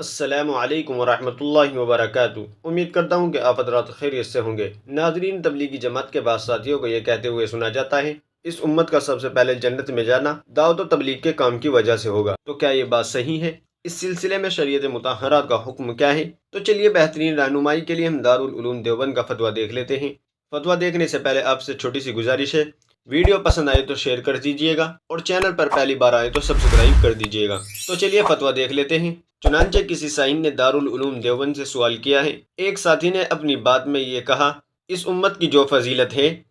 السلام علیکم ورحمۃ اللہ وبرکاتہ۔ امید کرتا ہوں کہ آپ حضرات خیریت سے ہوں گے۔ ناظرین، تبلیغی جماعت کے بعض ساتھیوں کو یہ کہتے ہوئے سنا جاتا ہے اس امت کا سب سے پہلے جنت میں جانا دعوت و تبلیغ کے کام کی وجہ سے ہوگا۔ تو کیا یہ بات صحیح ہے؟ اس سلسلے میں شریعت مطہرات کا حکم کیا ہے؟ تو چلیے بہترین رہنمائی کے لیے ہم دارالعلوم دیوبند کا فتویٰ دیکھ لیتے ہیں۔ فتویٰ دیکھنے سے پہلے آپ سے چھوٹی سی گزارش ہے، ویڈیو پسند آئے تو شیئر کر دیجیے گا اور چینل پر پہلی بار آئے تو سبسکرائب کر دیجیے گا۔ تو چلیے فتویٰ دیکھ لیتے ہیں۔ چنانچہ کسی سائن نے دارالعلوم دیوبند سے سوال کیا ہے۔ ایک ساتھی نے اپنی بات میں یہ کہا، اس امت کی جو فضیلت ہے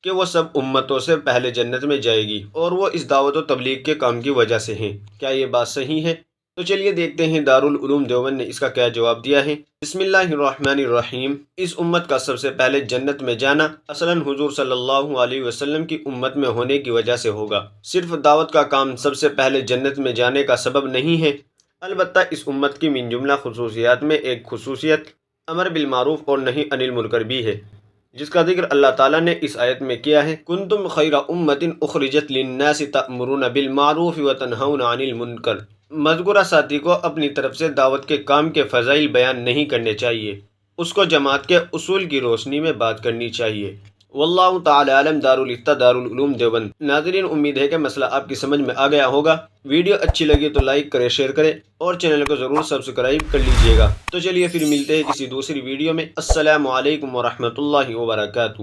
کہ وہ سب امتوں سے پہلے جنت میں جائے گی اور وہ اس دعوت و تبلیغ کے کام کی وجہ سے ہیں۔ کیا یہ بات صحیح ہے؟ تو چلیے دیکھتے ہیں دارالعلوم دیوبند نے اس کا کیا جواب دیا ہے۔ بسم اللہ الرحمن الرحیم۔ اس امت کا سب سے پہلے جنت میں جانا اصلاً حضور صلی اللہ علیہ وسلم کی امت میں ہونے کی وجہ سے ہوگا۔ صرف دعوت کا کام سب سے پہلے جنت میں جانے کا سبب نہیں ہے، البتہ اس امت کی من جملہ خصوصیات میں ایک خصوصیت امر بالمعروف اور نہی عن المنکر بھی ہے، جس کا ذکر اللہ تعالیٰ نے اس آیت میں کیا ہے۔ کنتم خیر امت اخرجت للناس تأمرون بالمعروف وتنہون عن المنکر۔ مذکورہ ساتھی کو اپنی طرف سے دعوت کے کام کے فضائل بیان نہیں کرنے چاہیے، اس کو جماعت کے اصول کی روشنی میں بات کرنی چاہیے۔ واللہ تعالی عالم۔ دارالفتہ دارالعلوم دیوبند۔ ناظرین، امید ہے کہ مسئلہ آپ کی سمجھ میں آ گیا ہوگا۔ ویڈیو اچھی لگی تو لائک کریں، شیئر کریں اور چینل کو ضرور سبسکرائب کر لیجیے گا۔ تو چلیے پھر ملتے ہیں کسی دوسری ویڈیو میں۔ السلام علیکم ورحمۃ اللہ وبرکاتہ۔